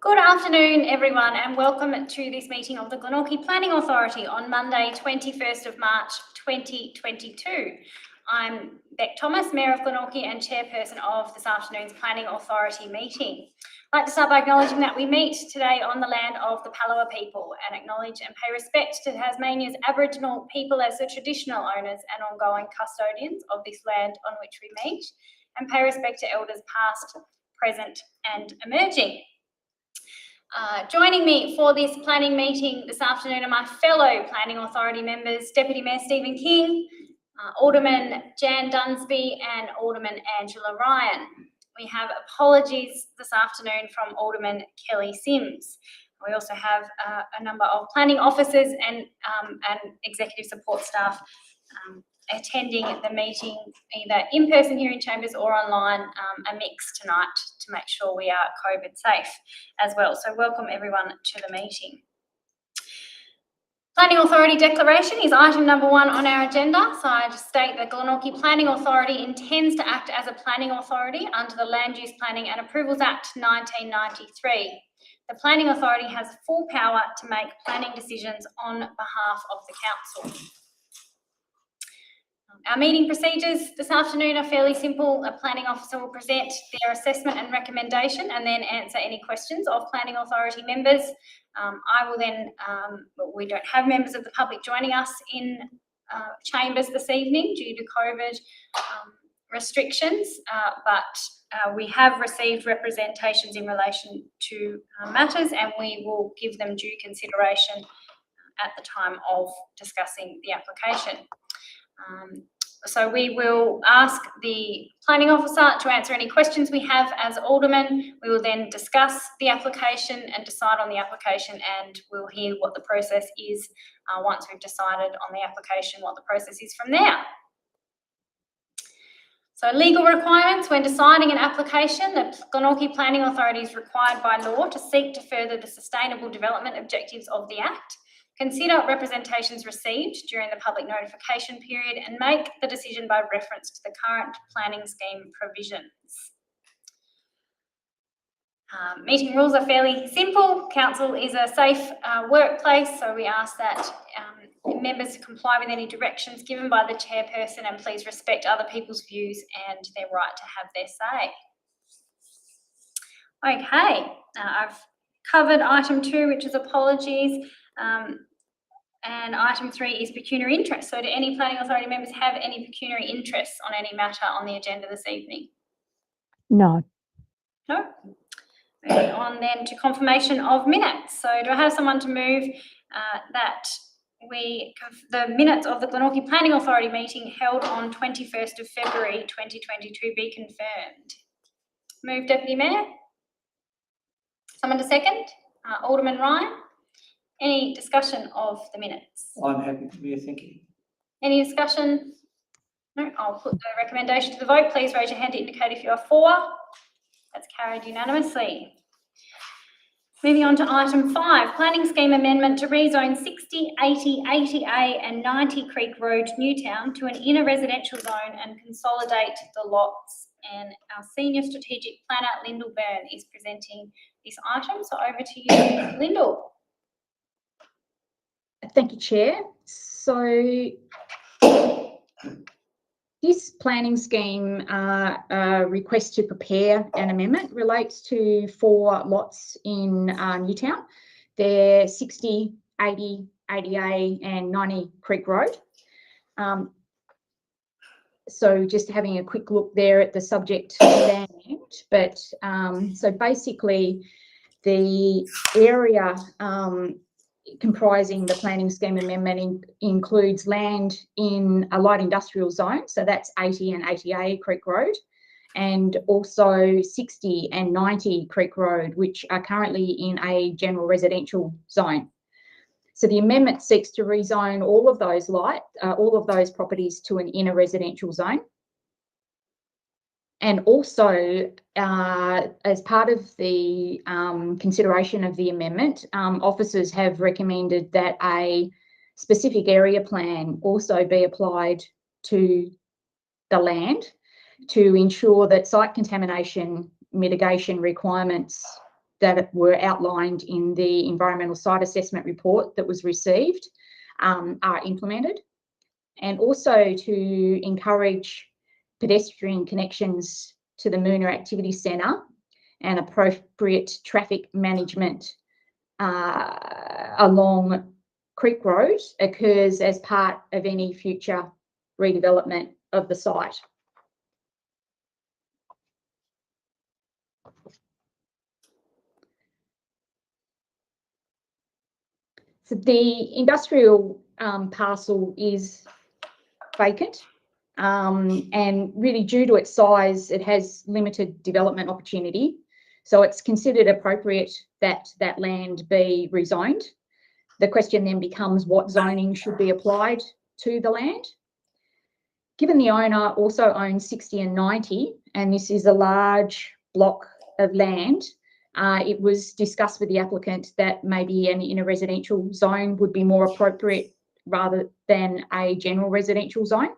Good afternoon, everyone, and welcome to this meeting of the Glenorchy Planning Authority on Monday, 21st of March, 2022. I'm Beck Thomas, Mayor of Glenorchy and Chairperson of this afternoon's Planning Authority meeting. I'd like to start by acknowledging that we meet today on the land of the Palawa people and acknowledge and pay respect to Tasmania's Aboriginal people as the traditional owners and ongoing custodians of this land on which we meet, and pay respect to elders past, present and emerging. Joining me for this planning meeting this afternoon are my fellow Planning Authority members, Deputy Mayor Stephen King, Alderman Jan Dunsby and Alderman Angela Ryan. We have apologies this afternoon from Alderman Kelly Sims. We also have a number of planning officers and executive support staff attending the meeting either in person here in Chambers or online, a mix tonight to make sure we are COVID safe as well. So welcome everyone to the meeting. Planning Authority Declaration is item number 1 on our agenda. So I just state that Glenorchy Planning Authority intends to act as a planning authority under the Land Use Planning and Approvals Act 1993. The Planning Authority has full power to make planning decisions on behalf of the Council. Our meeting procedures this afternoon are fairly simple. A planning officer will present their assessment and recommendation and then answer any questions of Planning Authority members. I will then, we don't have members of the public joining us in Chambers this evening due to COVID restrictions, but we have received representations in relation to matters and we will give them due consideration at the time of discussing the application. So we will ask the planning officer to answer any questions we have as aldermen. We will then discuss the application and decide on the application, and we'll hear what the process is once we've decided on the application, what the process is from there. So legal requirements when deciding an application. The Glenorchy Planning Authority is required by law to seek to further the sustainable development objectives of the Act, consider representations received during the public notification period and make the decision by reference to the current planning scheme provisions. Meeting rules are fairly simple. Council is a safe workplace, so we ask that members comply with any directions given by the chairperson and please respect other people's views and their right to have their say. Okay, I've covered item 2, which is apologies. And item 3 is pecuniary interest. So do any Planning Authority members have any pecuniary interests on any matter on the agenda this evening? No. No? Moving on then to confirmation of minutes. So do I have someone to move that the minutes of the Glenorchy Planning Authority meeting held on 21st of February 2022 be confirmed? Move, Deputy Mayor. Someone to second? Alderman Ryan. Any discussion of the minutes? I'm happy to be here, thank you. Any discussion? No, I'll put the recommendation to the vote. Please raise your hand to indicate if you are for. That's carried unanimously. Moving on to item 5, planning scheme amendment to rezone 60, 80, 80A and 90 Creek Road, Newtown to an inner residential zone and consolidate the lots. And our senior strategic planner, Lyndall Byrne, is presenting this item. So over to you, Lyndall. Thank you, Chair. So this planning scheme request to prepare an amendment relates to 4 lots in Newtown. They're 60, 80, 80A and 90 Creek Road. So just having a quick look there at the subject land, but so basically the area comprising the planning scheme amendment includes land in a light industrial zone, so that's 80 and 80A Creek Road, and also 60 and 90 Creek Road, which are currently in a general residential zone. So the amendment seeks to rezone all of those properties to an inner residential zone. And also, as part of the consideration of the amendment, officers have recommended that a specific area plan also be applied to the land to ensure that site contamination mitigation requirements that were outlined in the environmental site assessment report that was received are implemented, and also to encourage pedestrian connections to the Moona Activity Centre and appropriate traffic management along Creek Road occurs as part of any future redevelopment of the site. So the industrial parcel is vacant, and really due to its size, it has limited development opportunity. So it's considered appropriate that that land be rezoned. The question then becomes what zoning should be applied to the land. Given the owner also owns 60 and 90, and this is a large block of land, it was discussed with the applicant that maybe in a residential zone would be more appropriate rather than a general residential zone.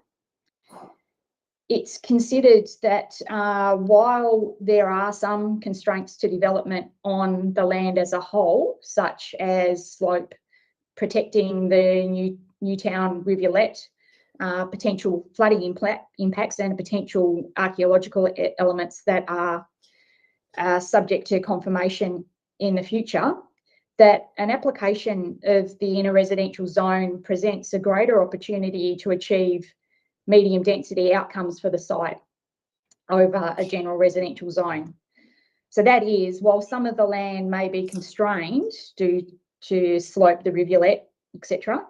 It's considered that while there are some constraints to development on the land as a whole, such as slope, protecting the Newtown rivulet, potential flooding impacts and potential archaeological elements that are subject to confirmation in the future, that an application of the inner residential zone presents a greater opportunity to achieve medium density outcomes for the site over a general residential zone. So that is, while some of the land may be constrained due to slope, the rivulet, etc.,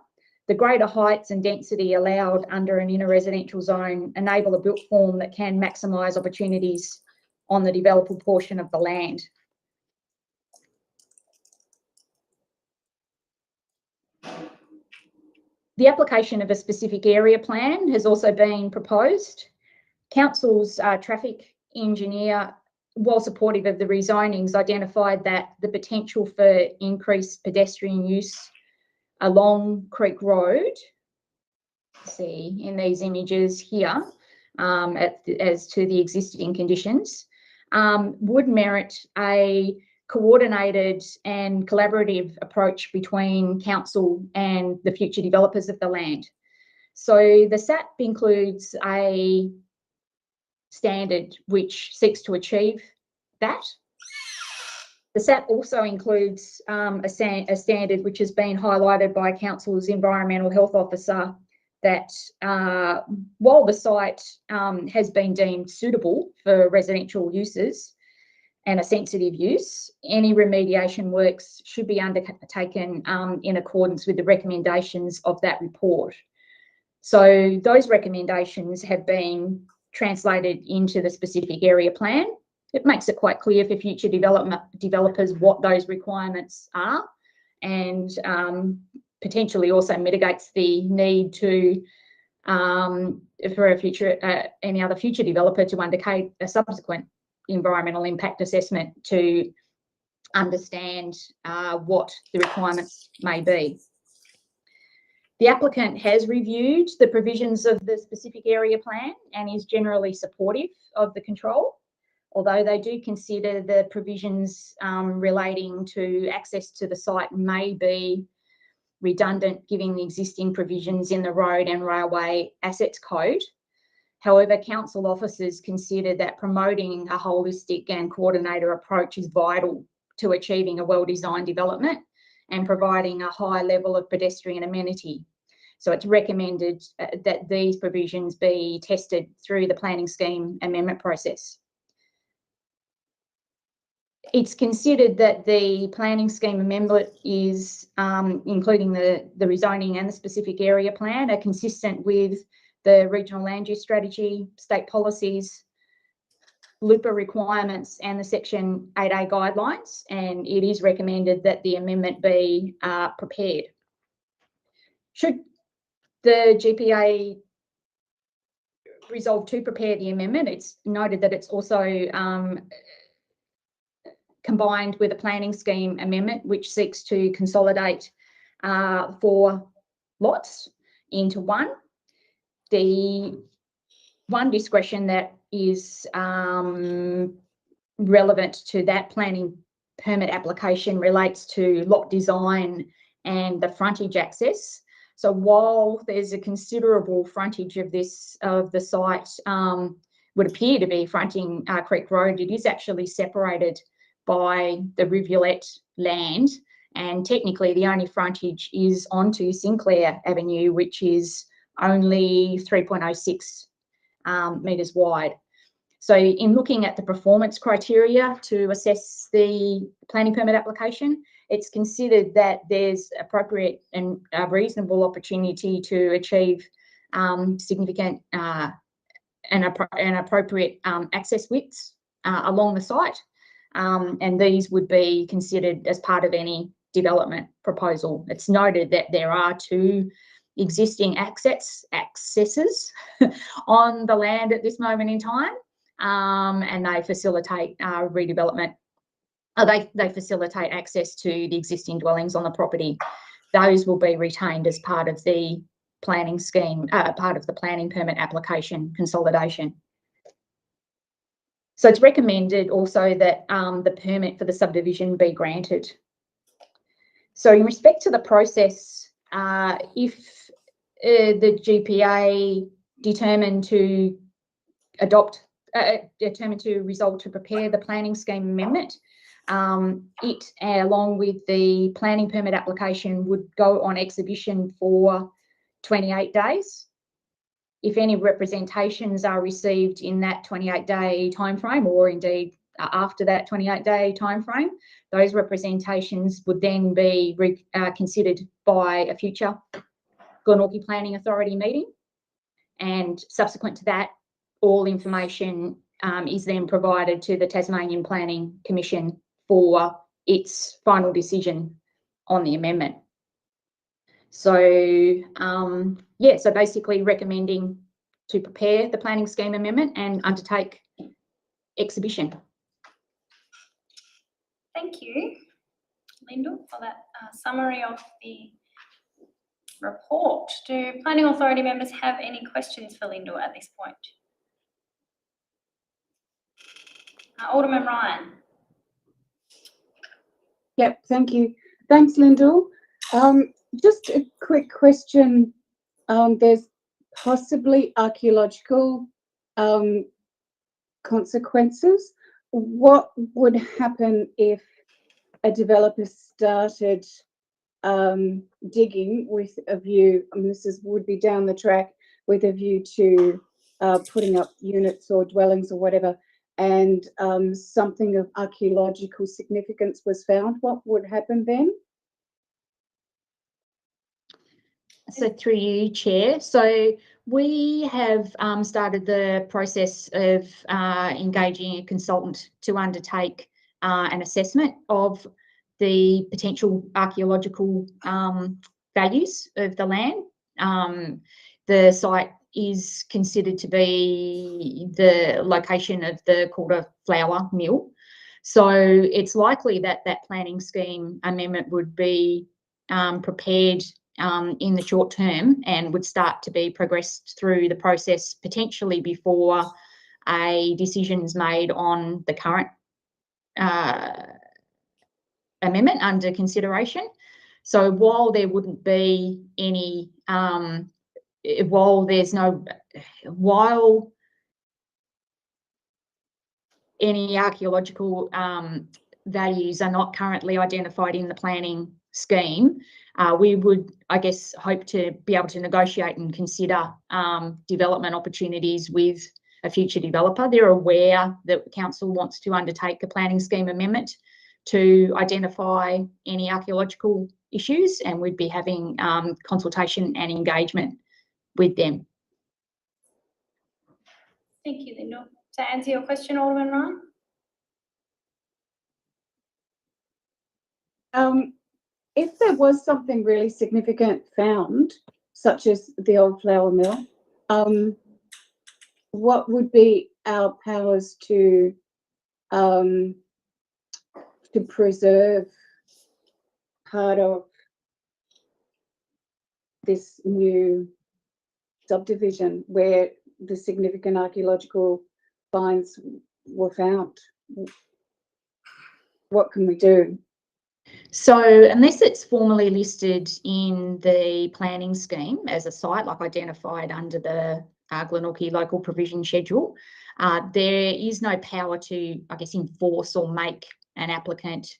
the greater heights and density allowed under an inner residential zone enable a built form that can maximise opportunities on the developable portion of the land. The application of a specific area plan has also been proposed. Council's traffic engineer, while supportive of the rezonings, identified that the potential for increased pedestrian use along Creek Road, see in these images here, as to the existing conditions, would merit a coordinated and collaborative approach between council and the future developers of the land. So the SAP includes a standard which seeks to achieve that. The SAP also includes a standard which has been highlighted by Council's Environmental Health Officer that while the site has been deemed suitable for residential uses and a sensitive use, any remediation works should be undertaken in accordance with the recommendations of that report. So those recommendations have been translated into the specific area plan. It makes it quite clear for future developers what those requirements are, and potentially also mitigates the need to for a future any other future developer to undertake a subsequent environmental impact assessment to understand what the requirements may be. The applicant has reviewed the provisions of the specific area plan and is generally supportive of the control, although they do consider the provisions relating to access to the site may be redundant given the existing provisions in the Road and Railway Assets Code. However, council officers consider that promoting a holistic and coordinator approach is vital to achieving a well-designed development and providing a high level of pedestrian amenity. So it's recommended that these provisions be tested through the planning scheme amendment process. It's considered that the planning scheme amendment is, including the rezoning and the specific area plan, are consistent with the regional land use strategy, state policies, LUPA requirements and the Section 8A guidelines, and it is recommended that the amendment be prepared. Should the GPA resolve to prepare the amendment, it's noted that it's also combined with a planning scheme amendment which seeks to consolidate 4 lots into one. The one discretion that is relevant to that planning permit application relates to lot design and the frontage access. So while there's a considerable frontage of the site would appear to be fronting Creek Road, it is actually separated by the rivulet land, and technically the only frontage is onto Sinclair Avenue, which is only 3.06 metres wide. So in looking at the performance criteria to assess the planning permit application, it's considered that there's appropriate and a reasonable opportunity to achieve significant and appropriate access widths along the site. And these would be considered as part of any development proposal. It's noted that there are 2 existing accesses on the land at this moment in time, and they facilitate redevelopment. They facilitate access to the existing dwellings on the property. Those will be retained as part of the planning scheme, part of the planning permit application consolidation. So it's recommended also that the permit for the subdivision be granted. So in respect to the process, if the GPA determined to resolve to prepare the planning scheme amendment, it, along with the planning permit application, would go on exhibition for 28 days. If any representations are received in that 28-day timeframe, or indeed after that 28-day timeframe, those representations would then be considered by a future Glenorchy Planning Authority meeting. And subsequent to that, all information is then provided to the Tasmanian Planning Commission for its final decision on the amendment. So, yeah, so basically recommending to prepare the planning scheme amendment and undertake exhibition. Thank you, Lyndall, for that summary of the report. Do Planning Authority members have any questions for Lyndall at this point? Alderman Ryan. Yep, thank you. Thanks, Lyndall. Just a quick question. There's possibly archaeological consequences. What would happen if a developer started digging with a view, and this would be down the track, with a view to putting up units or dwellings or whatever, and something of archaeological significance was found? What would happen then? So through you, Chair. So we have started the process of engaging a consultant to undertake an assessment of the potential archaeological values of the land. The site is considered to be the location of the Calder flour mill. So it's likely that that planning scheme amendment would be prepared in the short term and would start to be progressed through the process potentially before a decision is made on the current amendment under consideration. So while there wouldn't be any, while any archaeological values are not currently identified in the planning scheme, we would, I guess, hope to be able to negotiate and consider development opportunities with a future developer. They're aware that council wants to undertake a planning scheme amendment to identify any archaeological issues, and we'd be having consultation and engagement with them. Thank you, Lyndall. To answer your question, Alderman Ryan? If there was something really significant found, such as the old flour mill, what would be our powers to preserve part of this new subdivision where the significant archaeological finds were found? what can we do? So unless it's formally listed in the planning scheme as a site, like identified under the Glenorchy Local Provision Schedule, there is no power to, I guess, enforce or make an applicant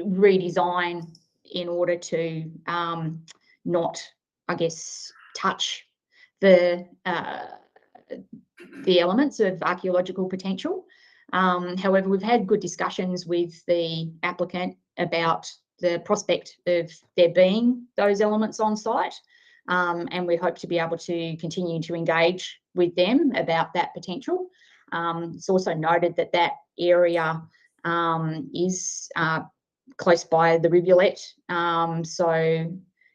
redesign in order to not, I guess, touch the elements of archaeological potential. However, we've had good discussions with the applicant about the prospect of there being those elements on site, and we hope to be able to continue to engage with them about that potential. It's also noted that that area is close by the rivulet, so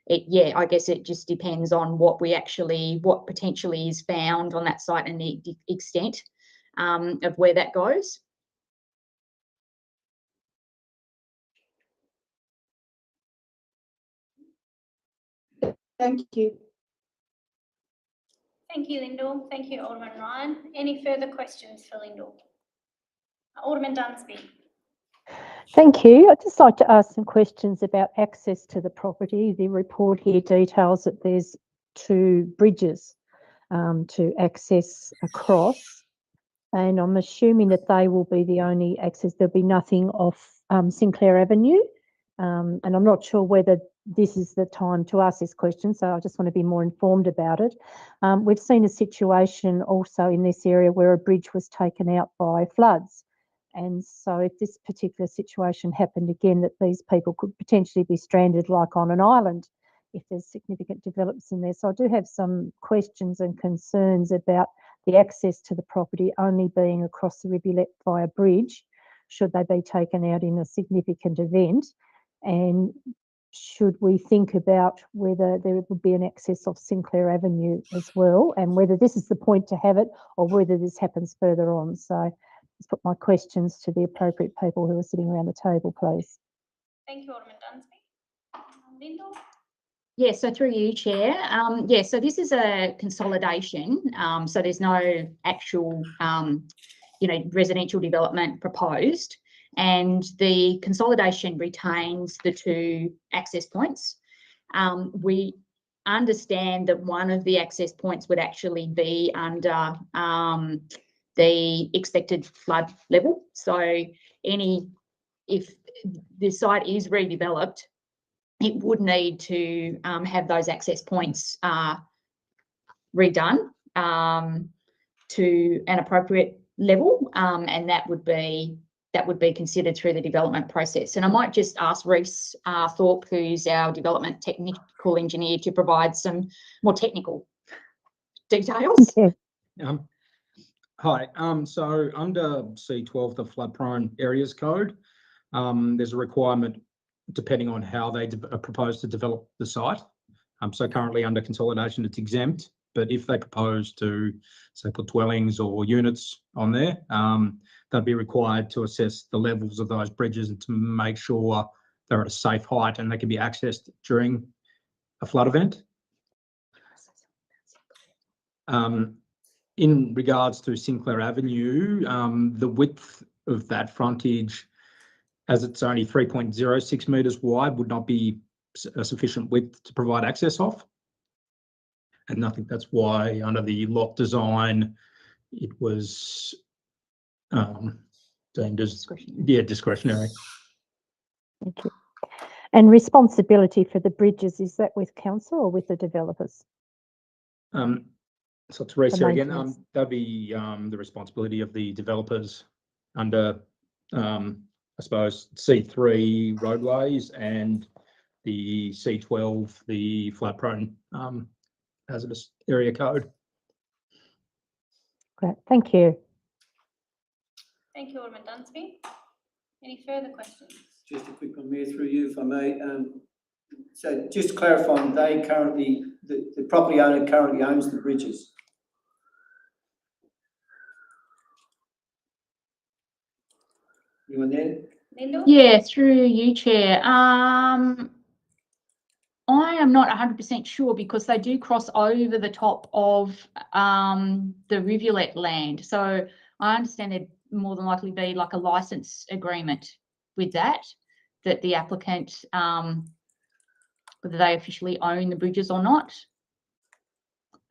I guess it just depends on what potentially is found on that site and the extent of where that goes. Thank you. Thank you, Lyndall. Thank you, Alderman Ryan. Any further questions for Lyndall? Alderman Dunsby. Thank you. I'd just like to ask some questions about access to the property. The report here details that there's 2 bridges to access across, and I'm assuming that they will be the only access. There'll be nothing off Sinclair Avenue, and I'm not sure whether this is the time to ask this question, so I just want to be more informed about it. We've seen a situation also in this area where a bridge was taken out by floods. And so if this particular situation happened again, that these people could potentially be stranded like on an island if there's significant developments in there. So I do have some questions and concerns about the access to the property only being across the rivulet via bridge, should they be taken out in a significant event. And should we think about whether there would be an access off Sinclair Avenue as well, and whether this is the point to have it or whether this happens further on. So let's put my questions to the appropriate people who are sitting around the table, please. Thank you, Alderman Dunsby. Lyndall? Yeah, so through you, Chair. So this is a consolidation. So there's no actual, residential development proposed, and the consolidation retains the 2 access points. We understand that one of the access points would actually be under the expected flood level. So if the site is redeveloped, it would need to have those access points redone to an appropriate level, and that would be considered through the development process. And I might just ask Reece Thorpe, who's our development technical engineer, to provide some more technical details. Okay. Hi, so under C12, the flood prone areas code, there's a requirement depending on how they propose to develop the site. So currently under consolidation, it's exempt, but if they propose to, say, put dwellings or units on there, they'll be required to assess the levels of those bridges and to make sure they're at a safe height and they can be accessed during a flood event. In regards to Sinclair Avenue, the width of that frontage, as it's only 3.06 metres wide, would not be a sufficient width to provide access off. And I think that's why under the lot design, it was deemed as discretionary. Thank you. And responsibility for the bridges, is that with council or with the developers? So to raise here again, maintenance. that'd be the responsibility of the developers under, I suppose, C3 roadways and the C12, the flood prone hazardous area code. Great, thank you. Thank you, Alderman Dunsby. Any further questions? Just a quick one, Mayor, through you, if I may. So just clarifying, they currently, the property owner currently owns the bridges. Anyone there? Lyndall? Yeah, through you, Chair. I am not 100% sure because they do cross over the top of the rivulet land. So I understand that more than likely be like a license agreement with that the applicant, whether they officially own the bridges or not.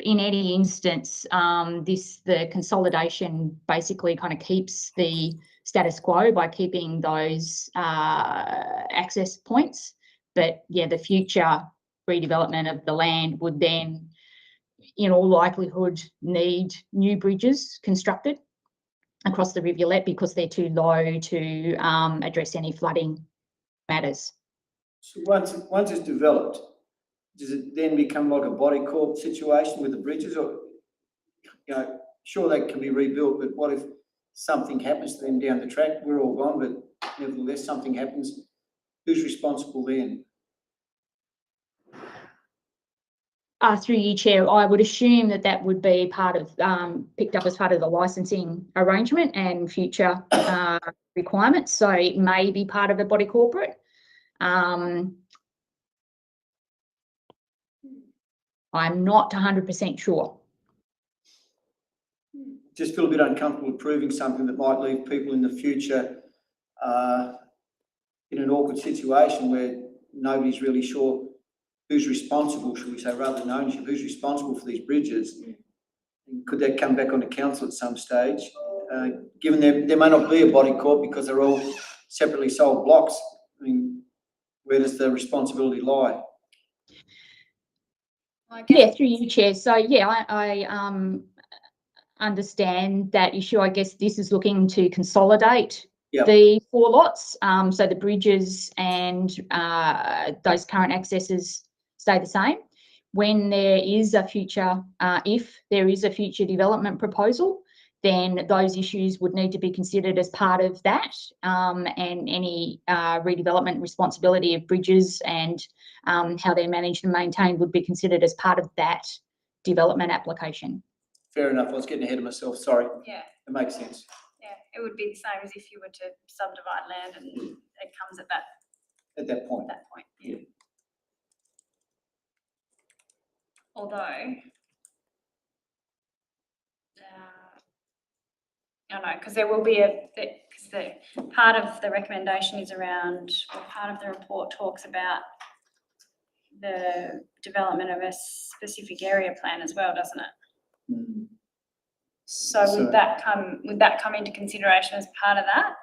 In any instance, the consolidation basically kind of keeps the status quo by keeping those access points. But yeah, the future redevelopment of the land would then, in all likelihood, need new bridges constructed across the rivulet because they're too low to address any flooding matters. So once it's developed, does it then become like a body corp situation with the bridges, or, you know, sure they can be rebuilt, but what if something happens to them down the track? We're all gone, but nevertheless something happens. Who's responsible then? Through you, Chair, I would assume that would be part of, picked up as part of the licensing arrangement and future requirements. So it may be part of a body corporate. I'm not 100% sure. Just feel a bit uncomfortable approving something that might leave people in the future in an awkward situation where nobody's really sure who's responsible, should we say, rather than ownership, who's responsible for these bridges. Could that come back on the council at some stage? Given there may not be a body corp because they're all separately sold blocks. I mean, where does the responsibility lie? Yeah, through you, Chair. So yeah, I understand that issue. I guess this is looking to consolidate the 4 lots. So the bridges and those current accesses stay the same. When there is a future, if there is a future development proposal, then those issues would need to be considered as part of that, and any redevelopment responsibility of bridges and how they're managed and maintained would be considered as part of that development application. Fair enough. I was getting ahead of myself. Sorry. Yeah. It makes sense. Yeah, it would be the same as if you were to subdivide land and it comes at That point. Yeah. Although, I know, because there will be because the part of the recommendation is around, or part of the report talks about the development of a specific area plan as well, doesn't it? Mm. So would that come into consideration as part of that,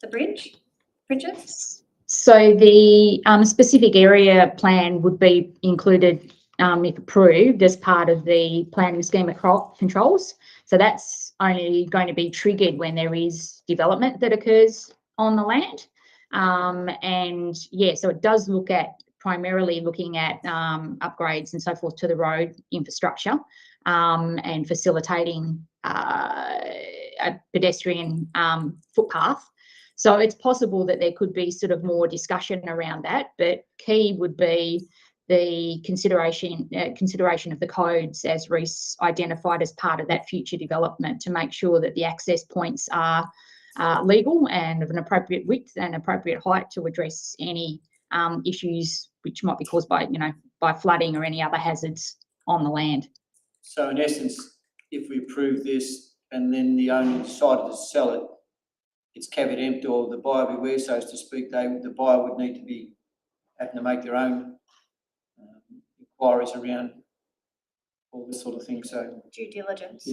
the bridges? So the specific area plan would be included, if approved, as part of the planning scheme of controls. So that's only going to be triggered when there is development that occurs on the land. And yeah, so it does look at primarily looking at upgrades and so forth to the road infrastructure, and facilitating a pedestrian footpath. So it's possible that there could be sort of more discussion around that, but key would be the consideration of the codes as Reece identified as part of that future development, to make sure that the access points are legal and of an appropriate width and appropriate height to address any issues which might be caused by, by flooding or any other hazards on the land. So in essence, if we approve this and then the owner decided to sell it, it's caveat emptor, or the buyer beware, so to speak. The buyer would need to be having to make their own inquiries around all this sort of thing. So due diligence.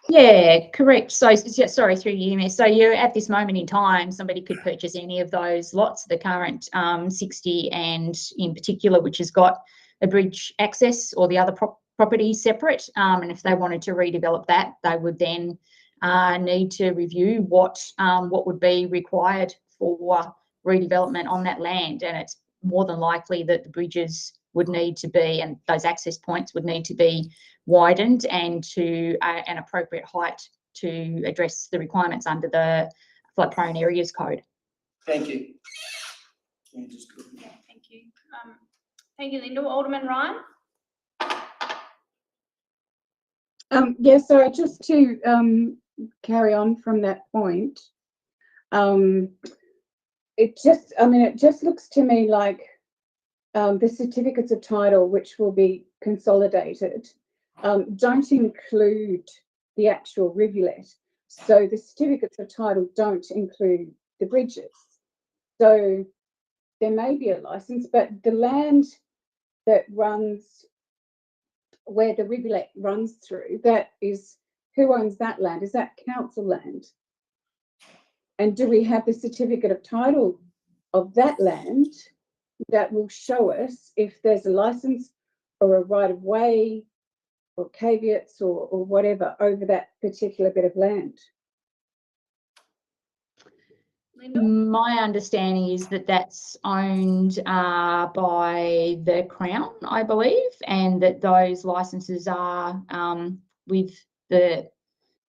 Yeah, correct. So sorry, through you, Miss. So you're at this moment in time, somebody could purchase any of those lots, the current 60 and in particular, which has got a bridge access, or the other property separate. And if they wanted to redevelop that, they would then need to review what would be required for redevelopment on that land. And it's more than likely that the bridges would need to be, and those access points would need to be widened and to an appropriate height to address the requirements under the flood-prone areas code. Thank you. Yeah, thank you. Thank you, Linda. Alderman Ryan. Yeah, so just to carry on from that point, it just looks to me like the certificates of title, which will be consolidated, don't include the actual rivulet. So the certificates of title don't include the bridges. So there may be a license, but the land that runs where the rivulet runs through, that is, who owns that land? Is that council land? And do we have the certificate of title of that land that will show us if there's a license or a right of way or caveats or whatever over that particular bit of land? Linda? My understanding is that that's owned by the Crown, I believe, and that those licenses are with the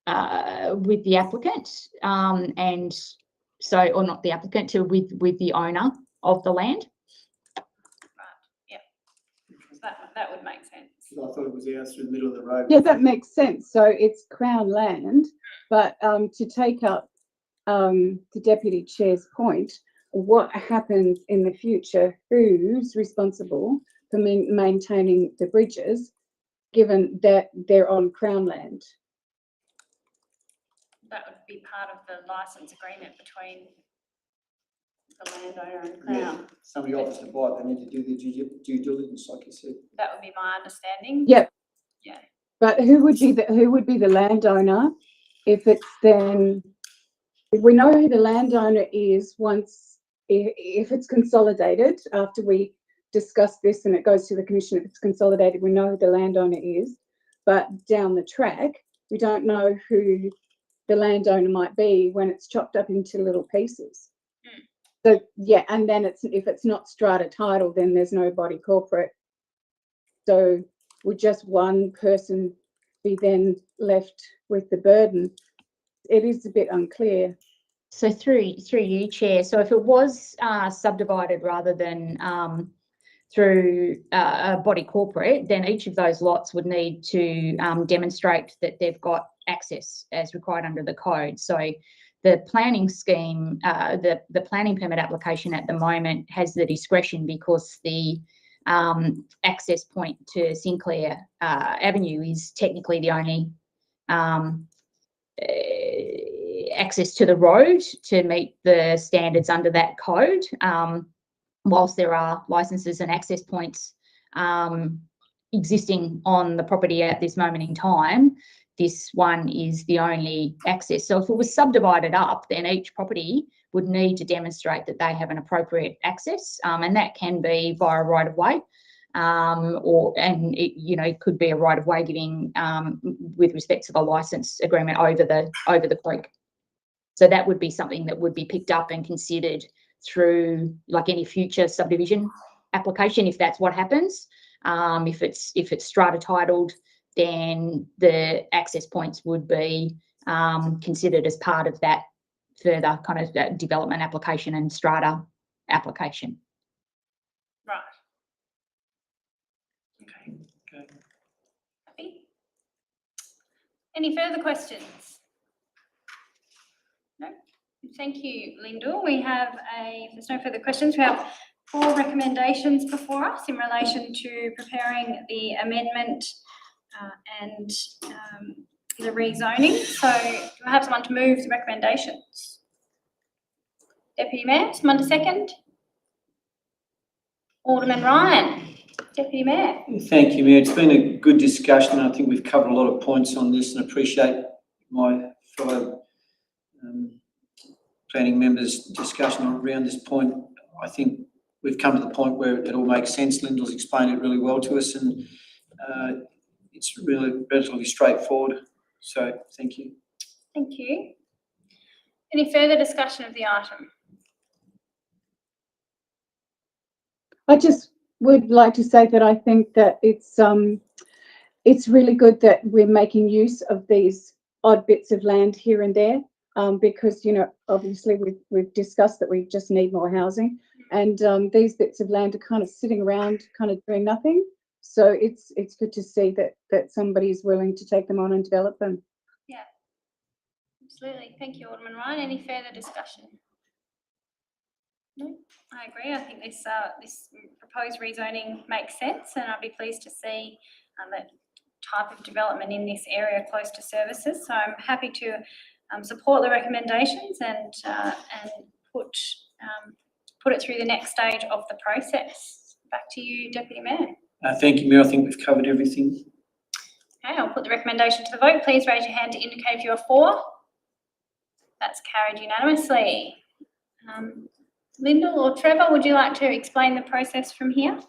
applicant, and so, or not the applicant, with the owner of the land. Yeah, that would make sense. I thought it was out through the middle of the road. Yeah, that makes sense. So it's Crown land, but to take up the Deputy Chair's point, what happens in the future? Who's responsible for maintaining the bridges, given that they're on Crown land? That would be part of the license agreement between the landowner and Yeah, Crown. somebody offers to buy it, they need to do the due diligence, like you said. That would be my understanding. Yep. Yeah. But who would be the landowner if it's then? If we know who the landowner is once, if it's consolidated, after we discuss this and it goes to the commission, if it's consolidated, we know who the landowner is. But down the track, we don't know who the landowner might be when it's chopped up into little pieces. So yeah, and then if it's not strata title, then there's no body corporate. So would just one person be then left with the burden? It is a bit unclear. So through you, Chair, so if it was subdivided rather than through a body corporate, then each of those lots would need to demonstrate that they've got access as required under the code. So the planning scheme, the planning permit application at the moment has the discretion, because the access point to Sinclair Avenue is technically the only access to the road to meet the standards under that code. Whilst there are licenses and access points existing on the property at this moment in time, this one is the only access. So if it was subdivided up, then each property would need to demonstrate that they have an appropriate access, and that can be via right of way, and it could be a right of way giving with respect to the license agreement over the creek. So that would be something that would be picked up and considered through like any future subdivision application, if that's what happens. If it's strata titled, then the access points would be considered as part of that further kind of that development application and strata application. Right. Okay. Happy? Any further questions? No? Thank you, Lyndall. We have if there's no further questions, we have 4 recommendations before us in relation to preparing the amendment and the rezoning. So do I have someone to move the recommendations? Deputy Mayor, someone to second? Alderman Ryan, Deputy Mayor. Thank you, Mayor. It's been a good discussion. I think we've covered a lot of points on this, and appreciate my fellow planning members' discussion around this point. I think we've come to the point where it all makes sense. Lyndall's explained it really well to us, and it's really relatively straightforward. So thank you. Thank you. Any further discussion of the item? I just would like to say that I think that it's really good that we're making use of these odd bits of land here and there, because obviously we've discussed that we just need more housing, and these bits of land are kind of sitting around, kind of doing nothing. So it's good to see that somebody's willing to take them on and develop them. Yeah, absolutely. Thank you, Alderman Ryan. Any further discussion? No, I agree. I think this proposed rezoning makes sense, and I'd be pleased to see that type of development in this area close to services. So I'm happy to support the recommendations and put it through the next stage of the process. Back to you, Deputy Mayor. Thank you, Mayor. I think we've covered everything. Okay, I'll put the recommendation to the vote. Please raise your hand to indicate if you're for. That's carried unanimously. Lyndall or Trevor, would you like to explain the process from here?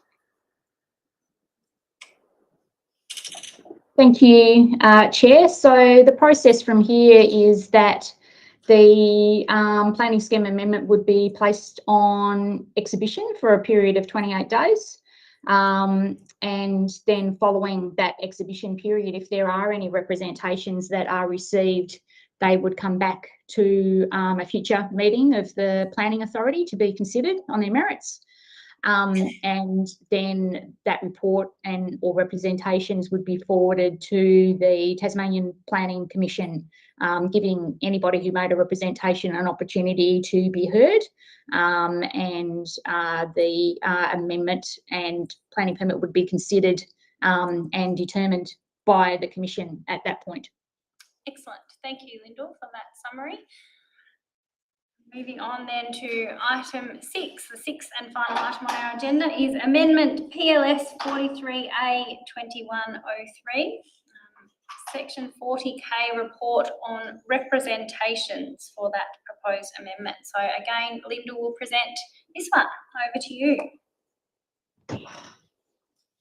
Thank you, Chair. So the process from here is that the planning scheme amendment would be placed on exhibition for a period of 28 days. And then following that exhibition period, if there are any representations that are received, they would come back to a future meeting of the Planning Authority to be considered on their merits. And then that report and or representations would be forwarded to the Tasmanian Planning Commission, giving anybody who made a representation an opportunity to be heard, and the amendment and planning permit would be considered and determined by the Commission at that point. Excellent. Thank you, Lyndall, for that summary. Moving on then to item 6, the sixth and final item on our agenda is Amendment PLS 43A 2103, Section 40K report on representations for that proposed amendment. So again, Lyndall will present this one. Over to you.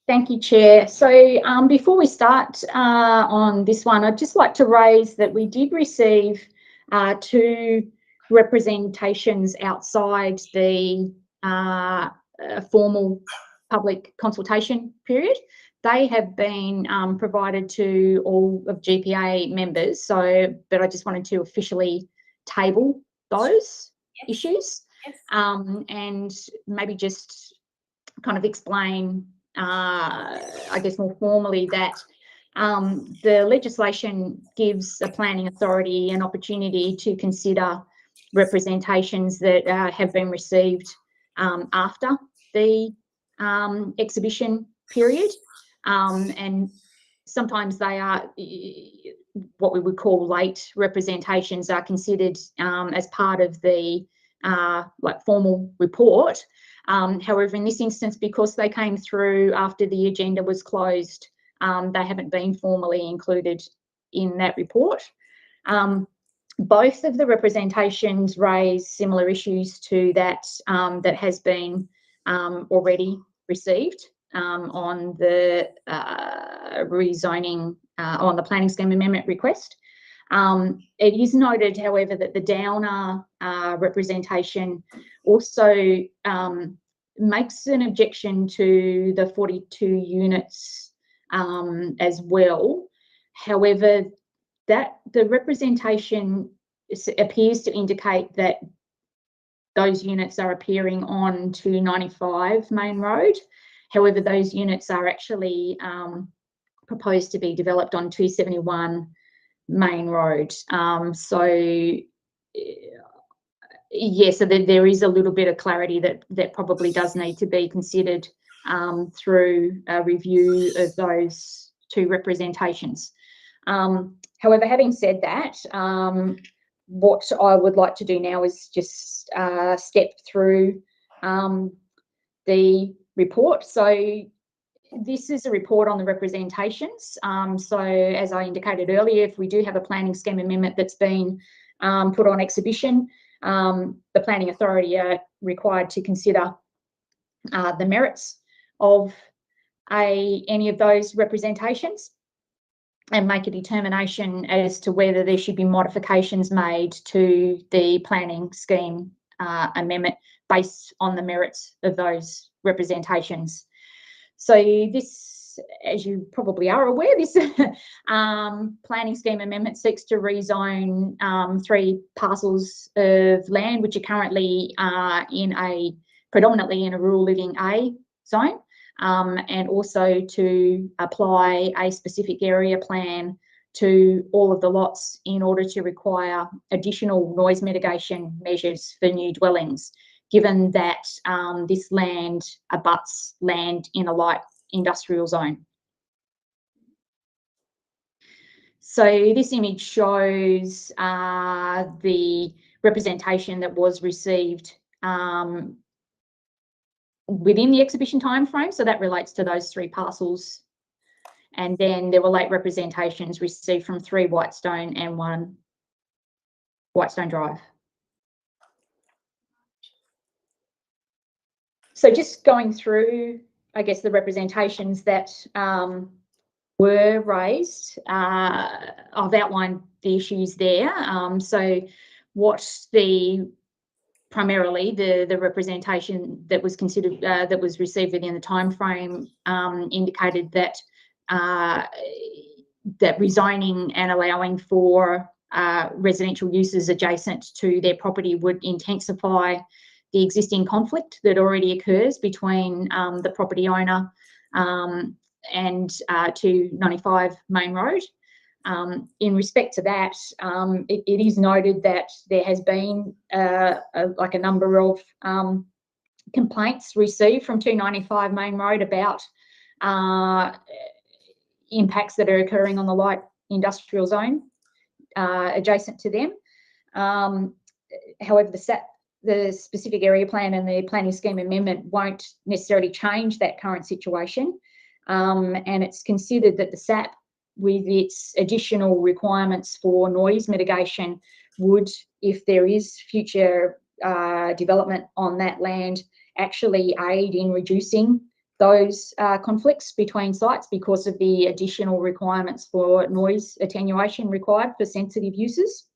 Thank you, Chair. So before we start on this one, I'd just like to raise that we did receive 2 representations outside the formal public consultation period. They have been provided to all of GPA members, but I just wanted to officially table those issues. Yes. And maybe just kind of explain, I guess more formally, that the legislation gives the planning authority an opportunity to consider representations that have been received after the exhibition period, and sometimes they are what we would call late representations are considered as part of the formal report. However, in this instance, because they came through after the agenda was closed, they haven't been formally included in that report. Both of the representations raise similar issues to that that has been already received on the rezoning, on the planning scheme amendment request. It is noted, however, that the Downer representation also makes an objection to the 42 units as well. However, that the representation appears to indicate that those units are appearing on 295 Main Road. However, those units are actually proposed to be developed on 271 Main Road. So there is a little bit of clarity that probably does need to be considered through a review of those 2 representations. However, having said that, what I would like to do now is just step through the report. So this is a report on the representations. So as I indicated earlier, if we do have a planning scheme amendment that's been put on exhibition, the planning authority are required to consider the merits of any of those representations and make a determination as to whether there should be modifications made to the planning scheme amendment based on the merits of those representations. So this, as you probably are aware, this planning scheme amendment seeks to rezone 3 parcels of land which are currently predominantly in a rural living A zone, and also to apply a specific area plan to all of the lots in order to require additional noise mitigation measures for new dwellings, given that this land abuts land in a light industrial zone. So this image shows the representation that was received within the exhibition timeframe. So that relates to those 3 parcels. And then there were late representations received from 3 Whitestone and 1 Whitestone Drive. So just going through, I guess, the representations that were raised, I've outlined the issues there. So what primarily the representation that was considered, that was received within the timeframe, indicated that that rezoning and allowing for residential uses adjacent to their property would intensify the existing conflict that already occurs between the property owner and 295 Main Road. In respect to that, it is noted that there has been like a number of complaints received from 295 Main Road about impacts that are occurring on the light industrial zone adjacent to them. However, the specific area plan and the planning scheme amendment won't necessarily change that current situation. And it's considered that the SAP, with its additional requirements for noise mitigation, would, if there is future development on that land, actually aid in reducing those conflicts between sites because of the additional requirements for noise attenuation required for sensitive uses.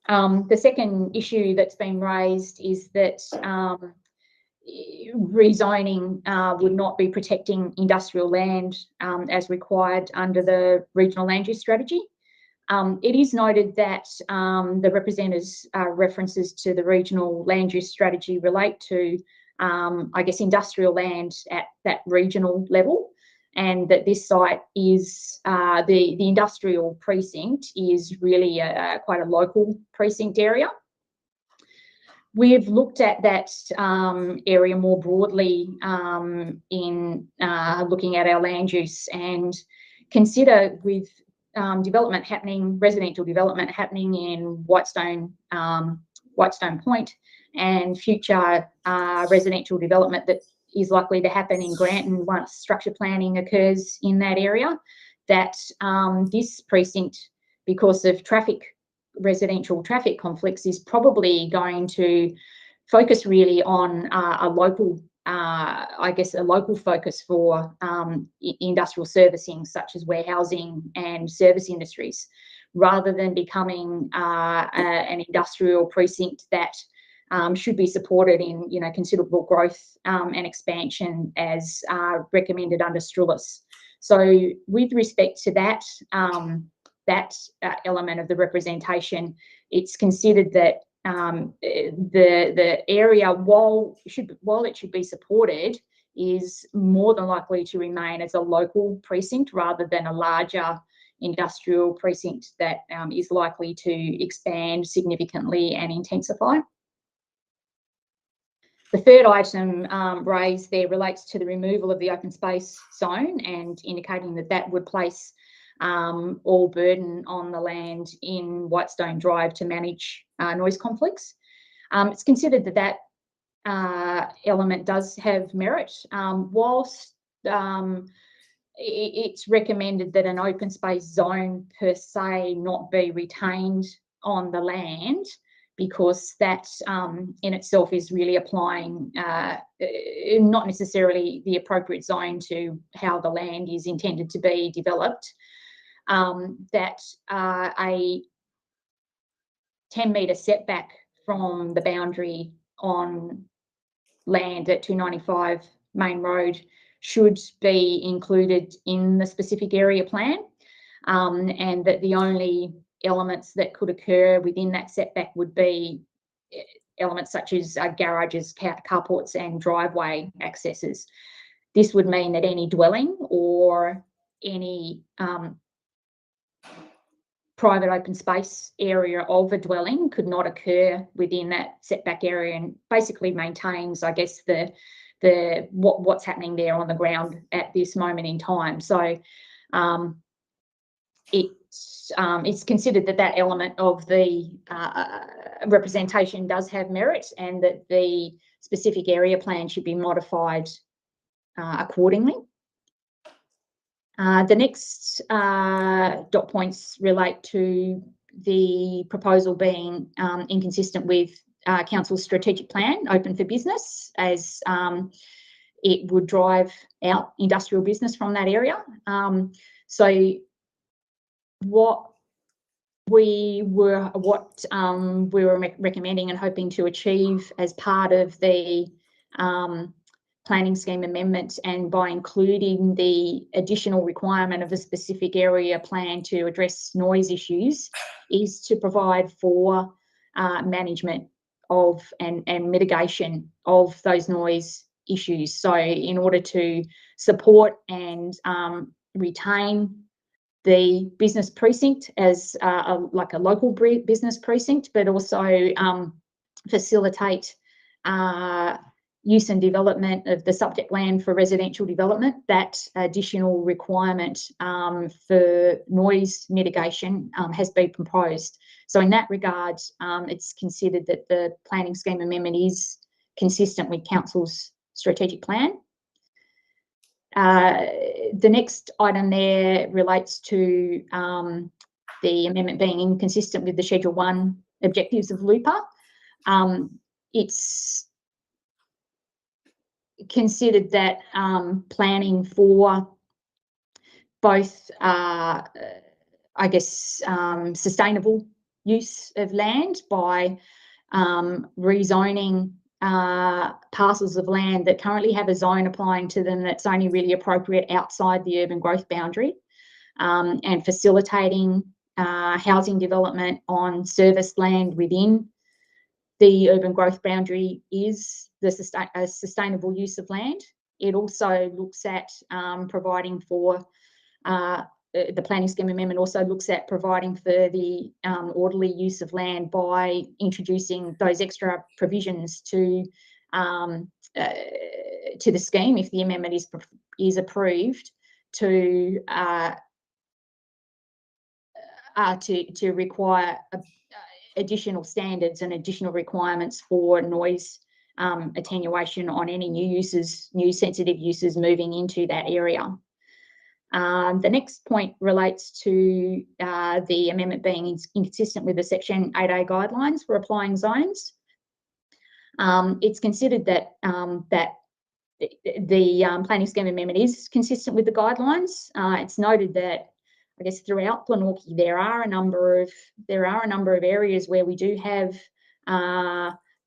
The second issue that's been raised is that rezoning would not be protecting industrial land as required under the regional land use strategy. It is noted that the representatives' references to the regional land use strategy relate to, I guess, industrial land at that regional level, and that this site is, the industrial precinct is really quite a local precinct area. We've looked at that area more broadly in looking at our land use, and consider with development happening, residential development happening in Whitestone Point, and future residential development that is likely to happen in Granton once structure planning occurs in that area, that this precinct, because of residential traffic conflicts, is probably going to focus really on a local, I guess, a local focus for industrial servicing, such as warehousing and service industries, rather than becoming an industrial precinct that should be supported in, considerable growth and expansion as recommended under Strulis. So with respect to that, element of the representation, it's considered that the area, while it should be supported, is more than likely to remain as a local precinct rather than a larger industrial precinct that is likely to expand significantly and intensify. The third item raised there relates to the removal of the open space zone, and indicating that that would place all burden on the land in Whitestone Drive to manage noise conflicts. It's considered that element does have merit, whilst it's recommended that an open space zone per se not be retained on the land, because that in itself is really applying not necessarily the appropriate zone to how the land is intended to be developed. That a 10-metre setback from the boundary on land at 295 Main Road should be included in the specific area plan, and that the only elements that could occur within that setback would be elements such as garages, carports and driveway accesses. This would mean that any dwelling or any private open space area of a dwelling could not occur within that setback area, and basically maintains, I guess, what's happening there on the ground at this moment in time. So it's considered that that element of the representation does have merit, and that the specific area plan should be modified accordingly. The next dot points relate to the proposal being inconsistent with Council's strategic plan, Open for Business, as it would drive out industrial business from that area. So what we were recommending and hoping to achieve as part of the planning scheme amendment, and by including the additional requirement of a specific area plan to address noise issues, is to provide for management of and mitigation of those noise issues. So in order to support and retain the business precinct as like a local business precinct, but also facilitate use and development of the subject land for residential development, that additional requirement for noise mitigation has been proposed. So in that regard, it's considered that the planning scheme amendment is consistent with Council's strategic plan. The next item there relates to the amendment being inconsistent with the Schedule 1 objectives of LUPA. It's considered that planning for both, I guess, sustainable use of land by rezoning parcels of land that currently have a zone applying to them that's only really appropriate outside the urban growth boundary, and facilitating housing development on serviced land within the urban growth boundary is the sustainable use of land. It also looks at providing for the planning scheme amendment also looks at providing for the orderly use of land by introducing those extra provisions to the scheme, if the amendment is approved, to require additional standards and additional requirements for noise attenuation on any new sensitive uses moving into that area. The next point relates to the amendment being inconsistent with the Section 8A guidelines for applying zones. It's considered that the planning scheme amendment is consistent with the guidelines. It's noted that, I guess, throughout Glenorchy there are a number of areas where we do have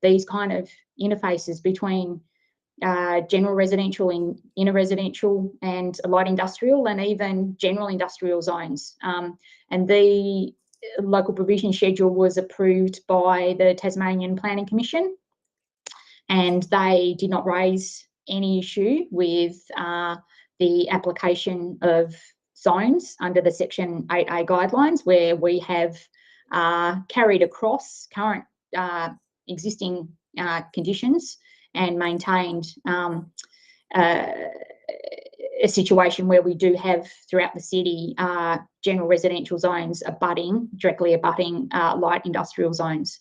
these kind of interfaces between general residential and inner residential and light industrial, and even general industrial zones. And the local provision schedule was approved by the Tasmanian Planning Commission, and they did not raise any issue with the application of zones under the Section 8A guidelines, where we have carried across current existing conditions and maintained a situation where we do have throughout the city general residential zones directly abutting light industrial zones.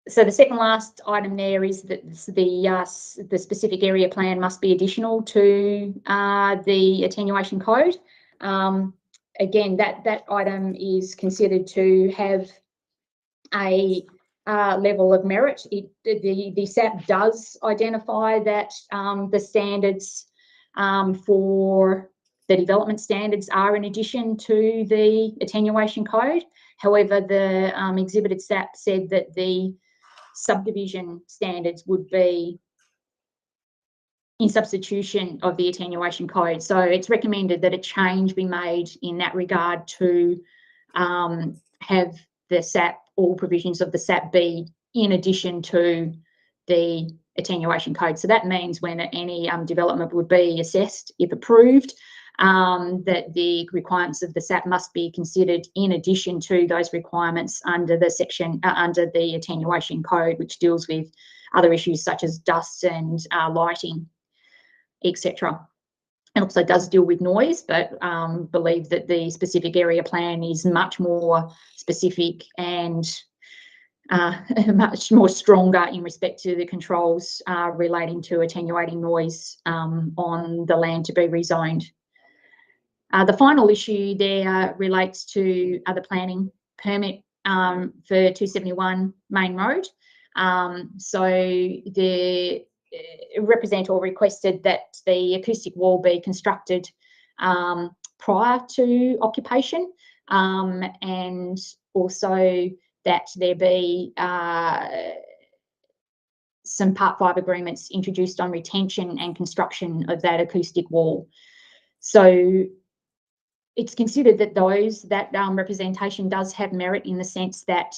So the second last item there is that the specific area plan must be additional to the attenuation code. Again, that item is considered to have a level of merit. The SAP does identify that the standards for the development standards are in addition to the attenuation code. However, the exhibited SAP said that the subdivision standards would be in substitution of the attenuation code. So it's recommended that a change be made in that regard to have the SAP, all provisions of the SAP be in addition to the attenuation code. So that means when any development would be assessed, if approved, that the requirements of the SAP must be considered in addition to those requirements under the section, under the attenuation code, which deals with other issues such as dust and lighting, etc. and also does deal with noise, but believe that the specific area plan is much more specific and much more stronger in respect to the controls relating to attenuating noise on the land to be rezoned. The final issue there relates to the planning permit for 271 Main Road. So the representative requested that the acoustic wall be constructed prior to occupation, and also that there be some Part 5 agreements introduced on retention and construction of that acoustic wall. So it's considered that that representation does have merit in the sense that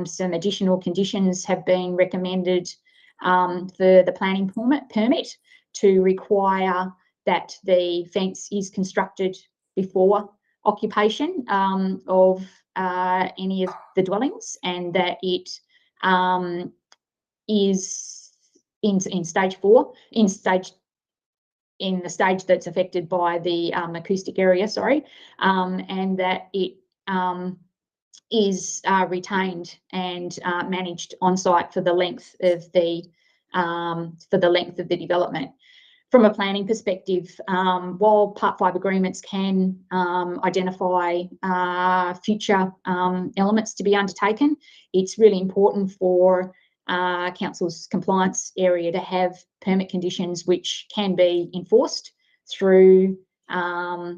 some additional conditions have been recommended for the planning permit to require that the fence is constructed before occupation of any of the dwellings, and that it is in stage 4, in the stage that's affected by the acoustic area, and that it is retained and managed on site for the length of the development. From a planning perspective, while Part 5 agreements can identify future elements to be undertaken, it's really important for council's compliance area to have permit conditions which can be enforced through our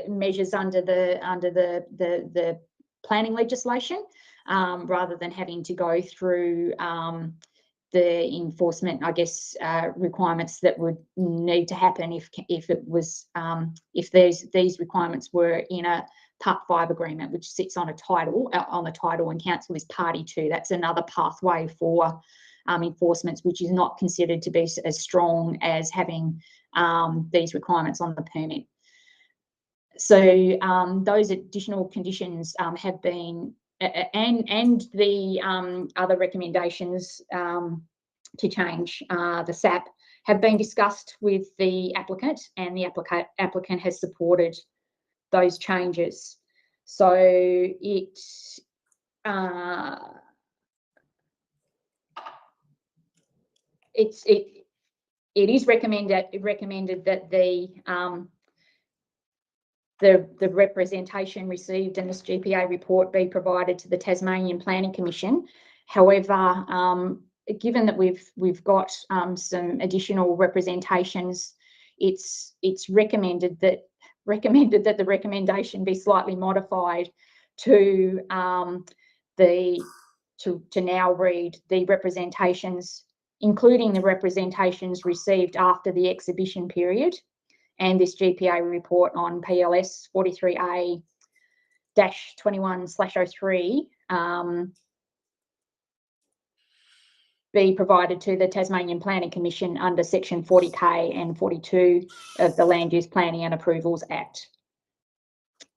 measures under the planning legislation, rather than having to go through the enforcement, I guess, requirements that would need to happen if these requirements were in a Part 5 agreement, which sits on the title, and council is party to. That's another pathway for enforcements, which is not considered to be as strong as having these requirements on the permit. So those additional conditions have been, and the other recommendations to change the SAP have been discussed with the applicant, and the applicant has supported those changes. So it is recommended that the representation received in this GPA report be provided to the Tasmanian Planning Commission. However, given that we've got some additional representations, it's recommended that the recommendation be slightly modified to now read the representations, including the representations received after the exhibition period, and this GPA report on PLS 43A-21/03 be provided to the Tasmanian Planning Commission under section 40K and 42 of the Land Use Planning and Approvals Act.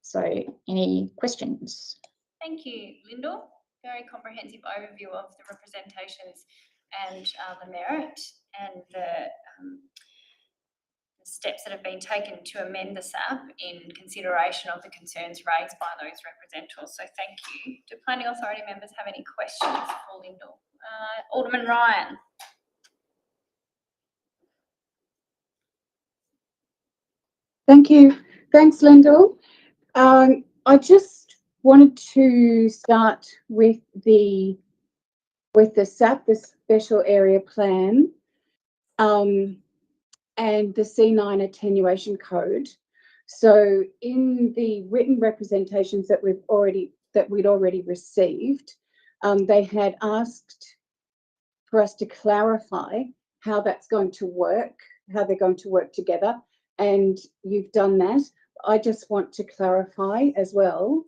So any questions? Thank you, Lyndall. Very comprehensive overview of the representations and the merit and the steps that have been taken to amend the SAP in consideration of the concerns raised by those representatives. So thank you. Do Planning Authority members have any questions for Lyndall? Alderman Ryan. Thank you. Thanks, Lyndall. I just wanted to start with the SAP, the Special Area Plan, and the C9 attenuation code. So in the written representations that we'd already received, they had asked for us to clarify how that's going to work, how they're going to work together, and you've done that. I just want to clarify as well,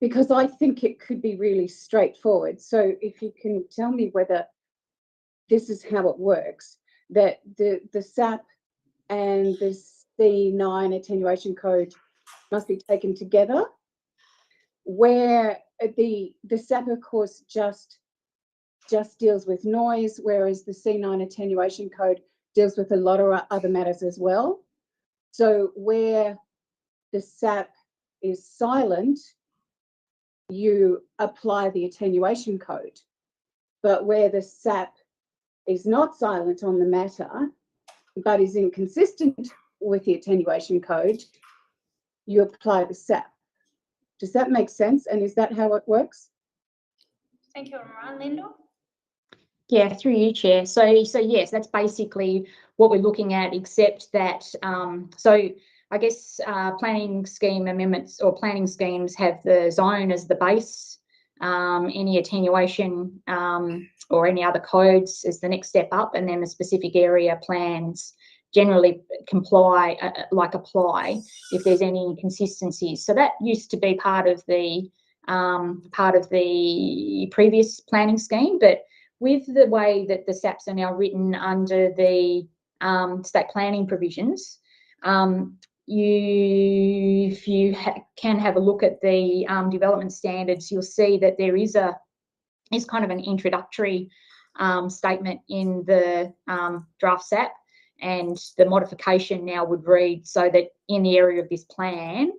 because I think it could be really straightforward. So if you can tell me whether this is how it works, that the SAP and the C9 attenuation code must be taken together, where the SAP, of course, just deals with noise, whereas the C9 attenuation code deals with a lot of other matters as well. So where the SAP is silent, you apply the attenuation code. But where the SAP is not silent on the matter, but is inconsistent with the attenuation code, you apply the SAP. Does that make sense? And is that how it works? Thank you, Ryan. Lyndall? Yeah, through you, Chair. So yes, that's basically what we're looking at, except that, so I guess planning scheme amendments or planning schemes have the zone as the base, any attenuation or any other codes as the next step up, and then the specific area plans generally apply if there's any inconsistencies. So that used to be part of the previous planning scheme, but with the way that the SAPs are now written under the state planning provisions, if you can have a look at the development standards, you'll see that there is kind of an introductory statement in the draft SAP, and the modification now would read so that in the area of this plan,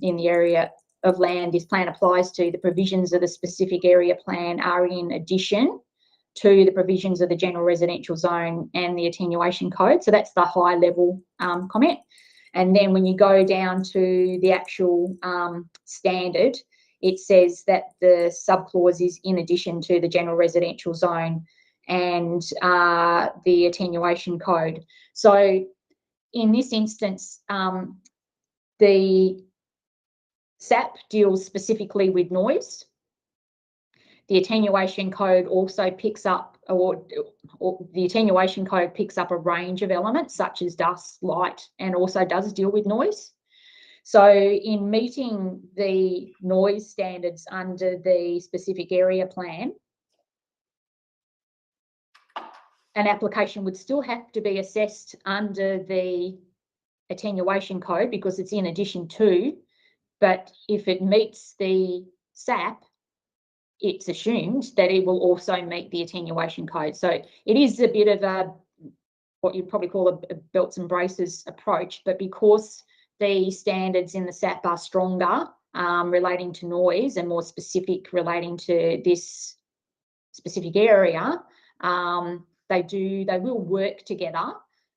in the area of land this plan applies to, the provisions of the specific area plan are in addition to the provisions of the general residential zone and the attenuation code. So that's the high level comment. And then when you go down to the actual standard, it says that the subclause is in addition to the general residential zone and the attenuation code. So in this instance, the SAP deals specifically with noise. The attenuation code also picks up, or the attenuation code picks up a range of elements such as dust, light, and also does deal with noise. So in meeting the noise standards under the specific area plan, an application would still have to be assessed under the attenuation code because it's in addition to, but if it meets the SAP, it's assumed that it will also meet the attenuation code. So it is a bit of what you'd probably call a belts and braces approach, but because the standards in the SAP are stronger relating to noise and more specific relating to this specific area, they will work together,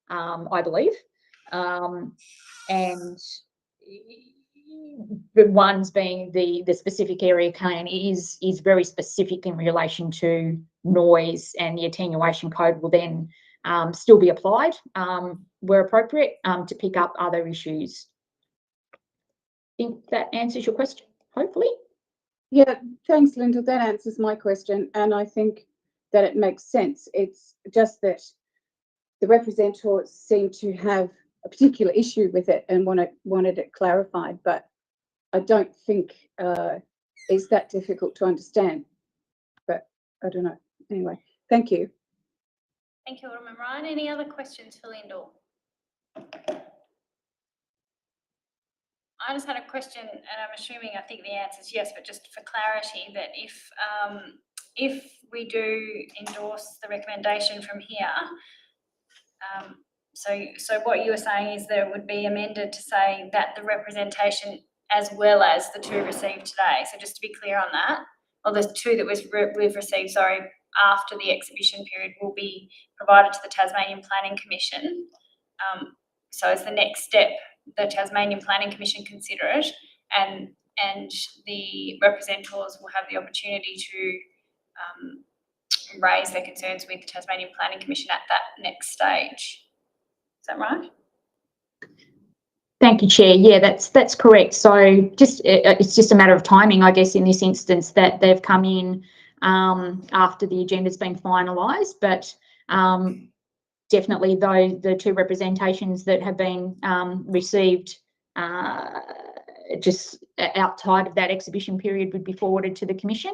I believe. And the ones being the specific area plan is very specific in relation to noise, and the attenuation code will then still be applied where appropriate to pick up other issues. I think that answers your question, hopefully. Yeah, thanks, Linda. That answers my question, and I think that it makes sense. It's just that the representatives seem to have a particular issue with it and wanted it clarified, but I don't think it's that difficult to understand. But I don't know. Anyway, thank you. Thank you, Alderman Ryan. Any other questions for Lyndall? I just had a question, and I'm assuming I think the answer is yes, but just for clarity, that if we do endorse the recommendation from here, so what you were saying is that it would be amended to say that the representation as well as the two received today. So just to be clear on that, or the two that we've received, sorry, after the exhibition period will be provided to the Tasmanian Planning Commission. So as the next step, the Tasmanian Planning Commission consider it, and the representatives will have the opportunity to raise their concerns with the Tasmanian Planning Commission at that next stage. Is that right? Thank you, Chair. Yeah, that's correct. So it's just a matter of timing, I guess, in this instance, that they've come in after the agenda's been finalised, but definitely though the two representations that have been received just outside of that exhibition period would be forwarded to the Commission.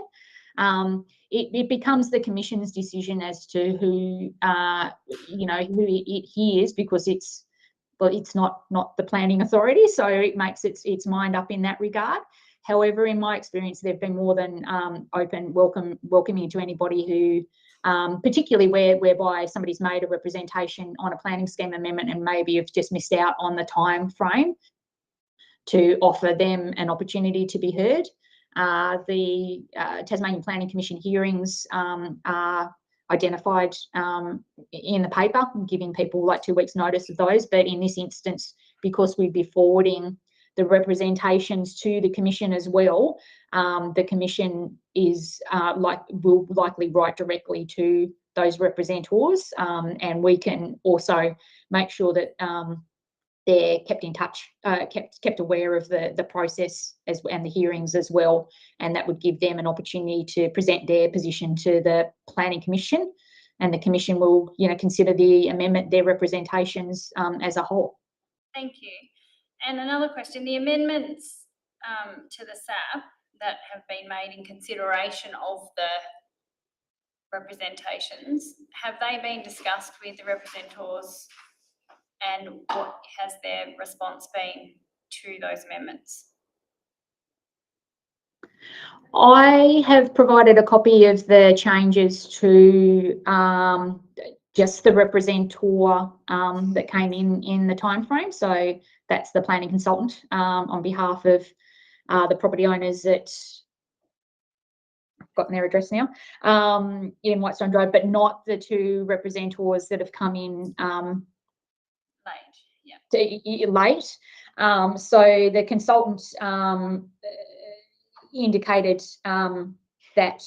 It becomes the Commission's decision as to who who it hears, because it's not the planning authority, so it makes its mind up in that regard. However, in my experience, they've been more than welcoming to anybody who particularly whereby somebody's made a representation on a planning scheme amendment and maybe have just missed out on the time frame to offer them an opportunity to be heard. The Tasmanian Planning Commission hearings are identified in the paper, giving people like 2 weeks notice of those. But in this instance, because we'd be forwarding the representations to the Commission as well, the Commission will likely write directly to those representatives, and we can also make sure that they're kept in touch, kept aware of the process and the hearings as well, and that would give them an opportunity to present their position to the Planning Commission, and the Commission will, consider the amendment, their representations as a whole. Thank you. And another question: the amendments to the SAP that have been made in consideration of the representations, have they been discussed with the representatives? And what has their response been to those amendments? I have provided a copy of the changes to just the representative that came in the time frame. So that's the planning consultant on behalf of the property owners that I've gotten their address now in Whitestone Drive, but not the 2 representatives that have come in late. So the consultant indicated that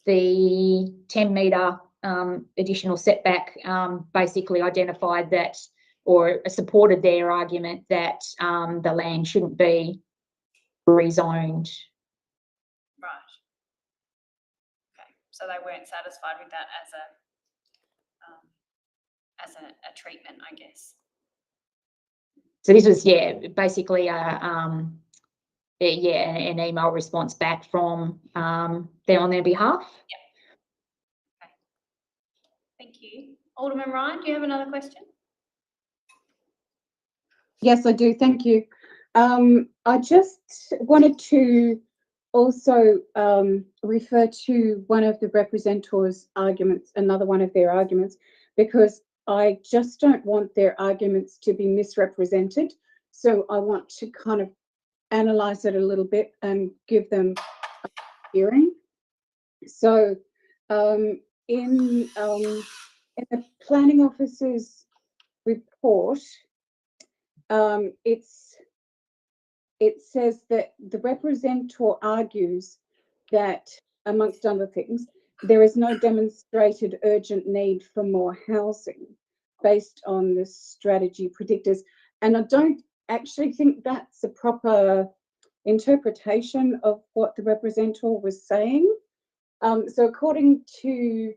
the 10-metre additional setback basically identified that, or supported their argument that the land shouldn't be rezoned. Right. Okay. So they weren't satisfied with that as a treatment, I guess. So this was, basically an email response back from them on their behalf. Yeah. Okay. Thank you. Alderman Ryan, do you have another question? Yes, I do. Thank you. I just wanted to also refer to one of the representatives' arguments, another one of their arguments, because I just don't want their arguments to be misrepresented. So I want to kind of analyse it a little bit and give them a hearing. So in the planning officer's report, it says that the representative argues that, amongst other things, there is no demonstrated urgent need for more housing based on the strategy predictors. And I don't actually think that's a proper interpretation of what the representative was saying. So according to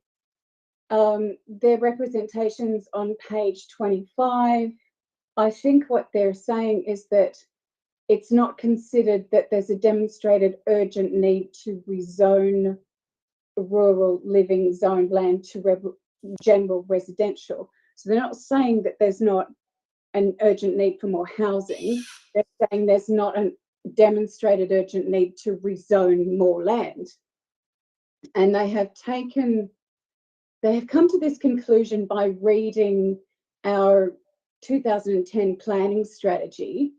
their representations on page 25, I think what they're saying is that it's not considered that there's a demonstrated urgent need to rezone rural living zoned land to general residential. So they're not saying that there's not an urgent need for more housing. They're saying there's not a demonstrated urgent need to rezone more land. And they have come to this conclusion by reading our 2010 planning strategy,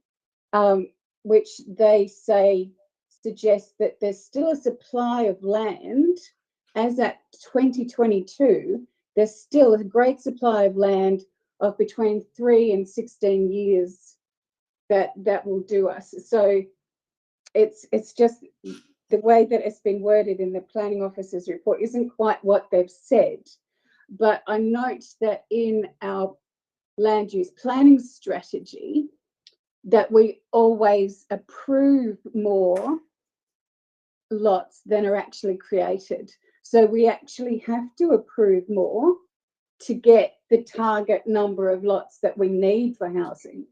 which they say suggests that there's still a supply of land. As at 2022, there's still a great supply of land of between 3 and 16 years that will do us. So it's just the way that it's been worded in the planning officer's report isn't quite what they've said. But I note that in our land use planning strategy that we always approve more lots than are actually created. So we actually have to approve more to get the target number of lots that we need for housing.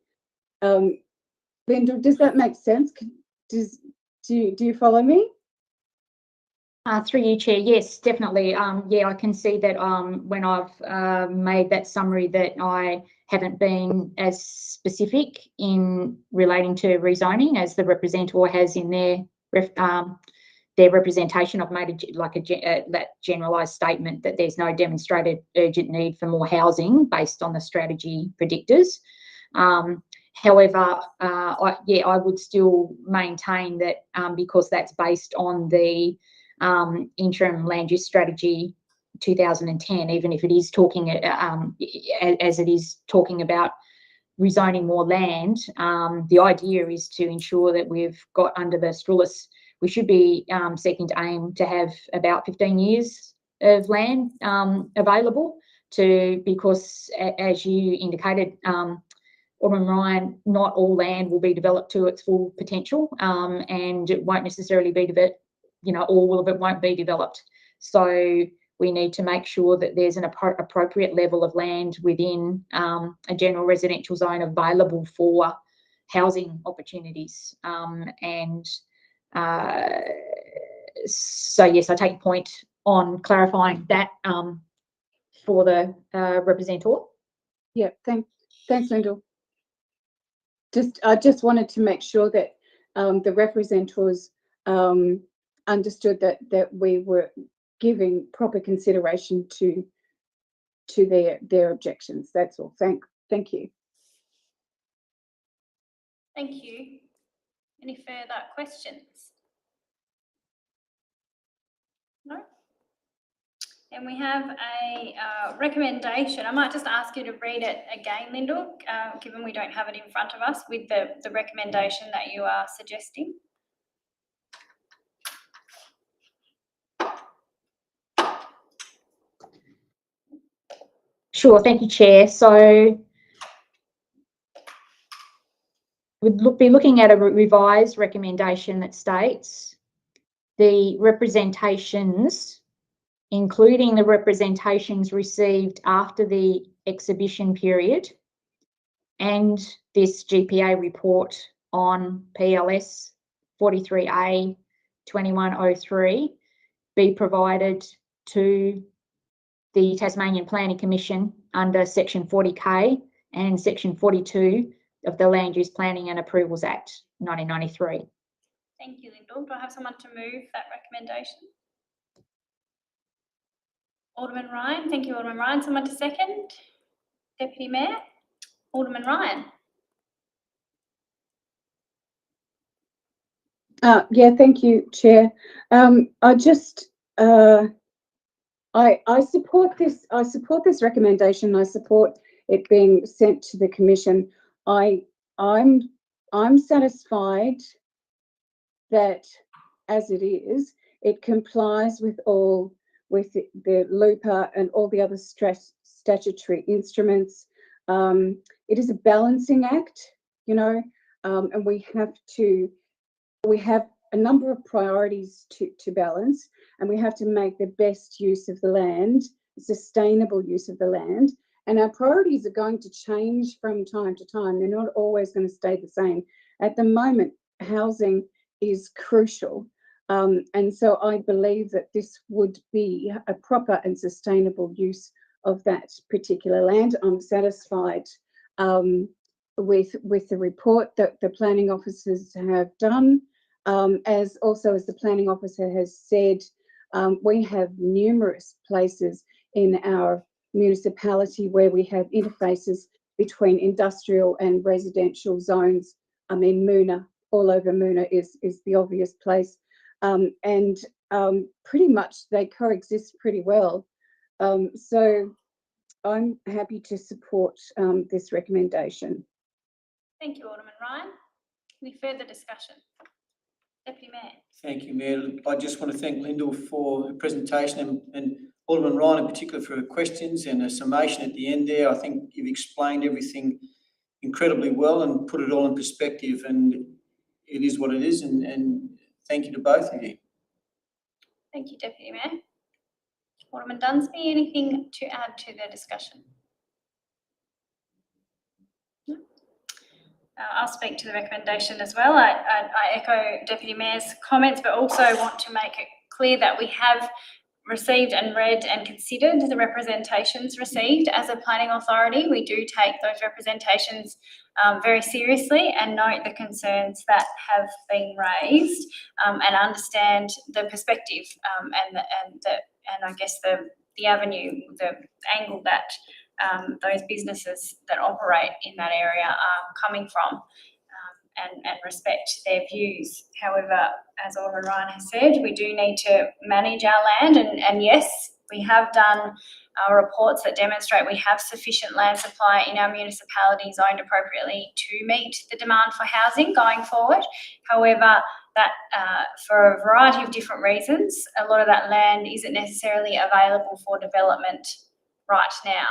Linda, does that make sense? Do you follow me? Through you, Chair, yes, definitely. I can see that when I've made that summary that I haven't been as specific in relating to rezoning as the representative has in their their representation, I've made that generalised statement that there's no demonstrated urgent need for more housing based on the strategy predictors. However, I would still maintain that because that's based on the interim land use strategy 2010, even if it is talking as it is talking about rezoning more land, the idea is to ensure that we've got under the Strulis, we should be seeking to aim to have about 15 years of land available because as you indicated, Alderman Ryan, not all land will be developed to its full potential, and it won't necessarily be all of it won't be developed. So we need to make sure that there's an appropriate level of land within a general residential zone available for housing opportunities. So yes, I take your point on clarifying that for the representative. Yeah, thanks, Lyndall. I just wanted to make sure that the representatives understood that we were giving proper consideration to their objections. That's all. Thank you. Thank you. Any further questions? No? And we have a recommendation. I might just ask you to read it again, Lyndall, given we don't have it in front of us with the recommendation that you are suggesting. Sure, thank you, Chair. So we'd be looking at a revised recommendation that states the representations, including the representations received after the exhibition period and this GPA report on PLS 43A 2103 be provided to the Tasmanian Planning Commission under Section 40K and Section 42 of the Land Use Planning and Approvals Act 1993. Thank you, Lyndall. Do I have someone to move that recommendation? Alderman Ryan. Thank you, Alderman Ryan. Someone to second? Deputy Mayor? Alderman Ryan. Yeah, thank you, Chair. I support this. I support this recommendation. I support it being sent to the Commission. I'm satisfied that as it is, it complies with the LUPA and all the other statutory instruments. It is a balancing act, and we have a number of priorities to balance, and we have to make the best use of the land, sustainable use of the land. And our priorities are going to change from time to time. They're not always going to stay the same. At the moment, housing is crucial. And so I believe that this would be a proper and sustainable use of that particular land. I'm satisfied with the report that the planning officers have done. As the planning officer has said, we have numerous places in our municipality where we have interfaces between industrial and residential zones. I mean, Moona, all over Moona is the obvious place. And pretty much they coexist pretty well. So I'm happy to support this recommendation. Thank you, Alderman Ryan. Any further discussion? Deputy Mayor. Thank you, Mayor. I just want to thank Lyndall for her presentation and Alderman Ryan in particular for her questions and her summation at the end there. I think you've explained everything incredibly well and put it all in perspective, and it is what it is, and thank you to both of you. Thank you, Deputy Mayor. Alderman Dunsby, anything to add to the discussion? No? I'll speak to the recommendation as well. I echo Deputy Mayor's comments, but also want to make it clear that we have received and read and considered the representations received. As a planning authority, we do take those representations very seriously and note the concerns that have been raised, and understand the perspective and I guess the avenue, the angle that those businesses that operate in that area are coming from, and respect their views. However, as Alderman Ryan has said, we do need to manage our land, and yes, we have done reports that demonstrate we have sufficient land supply in our municipality zoned appropriately to meet the demand for housing going forward. However, that for a variety of different reasons, a lot of that land isn't necessarily available for development right now,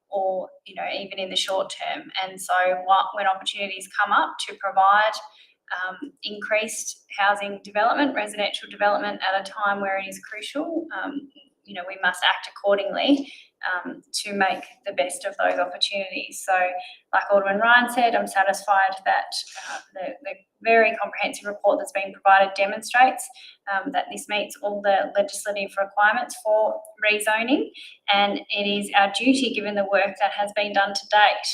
or even in the short term. And so when opportunities come up to provide increased housing development, residential development at a time where it is crucial, we must act accordingly to make the best of those opportunities. So, like Alderman Ryan said, I'm satisfied that the very comprehensive report that's been provided demonstrates that this meets all the legislative requirements for rezoning, and it is our duty, given the work that has been done to date,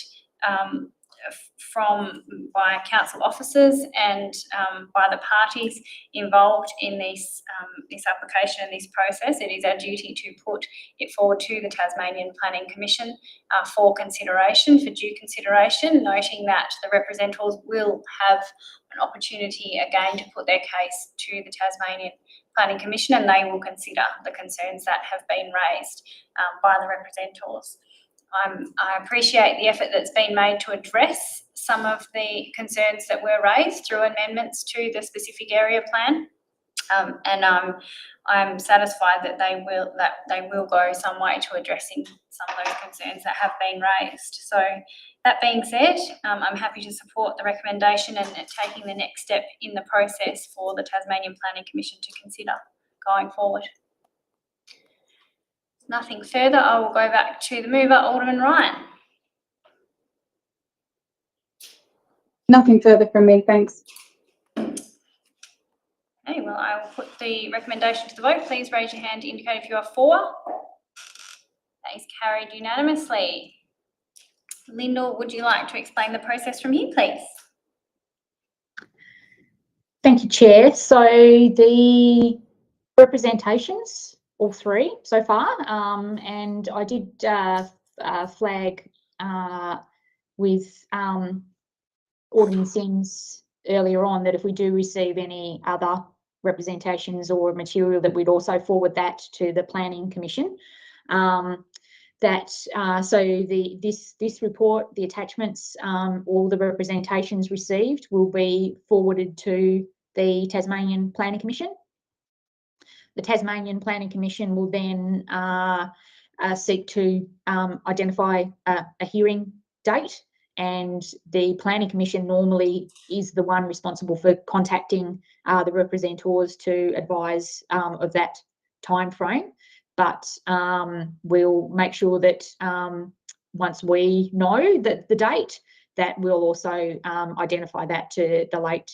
by council officers and by the parties involved in this application and this process. It is our duty to put it forward to the Tasmanian Planning Commission for due consideration, noting that the representatives will have an opportunity again to put their case to the Tasmanian Planning Commission, and they will consider the concerns that have been raised by the representatives. I appreciate the effort that's been made to address some of the concerns that were raised through amendments to the specific area plan, and I'm satisfied that they will go some way to addressing some of those concerns that have been raised. So, that being said, I'm happy to support the recommendation and taking the next step in the process for the Tasmanian Planning Commission to consider going forward. Nothing further, I will go back to the mover, Alderman Ryan. Nothing further from me, thanks. Okay, well, I will put the recommendation to the vote. Please raise your hand to indicate if you are for. That is carried unanimously. Lyndall, would you like to explain the process from here, please? Thank you, Chair. So the representations, all three so far, and I did flag with Alderman Sims earlier on that if we do receive any other representations or material, that we'd also forward that to the Planning Commission. This report, the attachments, all the representations received will be forwarded to the Tasmanian Planning Commission. The Tasmanian Planning Commission will then seek to identify a hearing date, and the Planning Commission normally is the one responsible for contacting the representatives to advise of that time frame. But we'll make sure that once we know that the date, that we'll also identify that to the late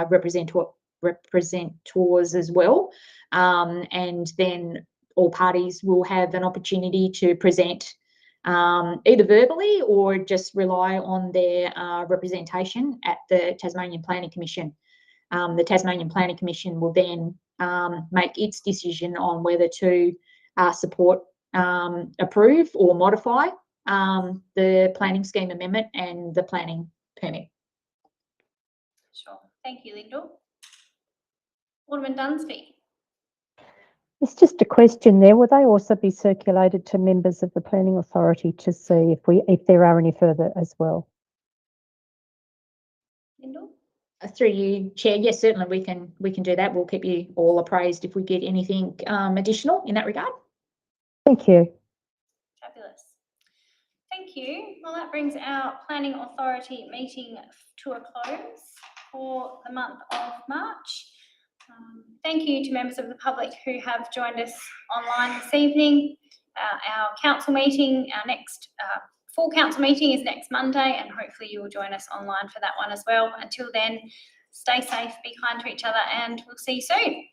representatives as well. And then all parties will have an opportunity to present either verbally or just rely on their representation at the Tasmanian Planning Commission. The Tasmanian Planning Commission will then make its decision on whether to support, approve or modify the planning scheme amendment and the planning permit. Sure. Thank you, Lyndall. Alderman Dunsby. It's just a question there. Will they also be circulated to members of the Planning Authority to see if there are any further as well? Lyndall? Through you, Chair, yes, certainly we can do that. We'll keep you all appraised if we get anything additional in that regard. Thank you. Fabulous. Thank you. Well, that brings our Planning Authority meeting to a close for the month of March. Thank you to members of the public who have joined us online this evening. Our council meeting, our next full council meeting is next Monday, and hopefully you will join us online for that one as well. Until then, stay safe, be kind to each other, and we'll see you soon.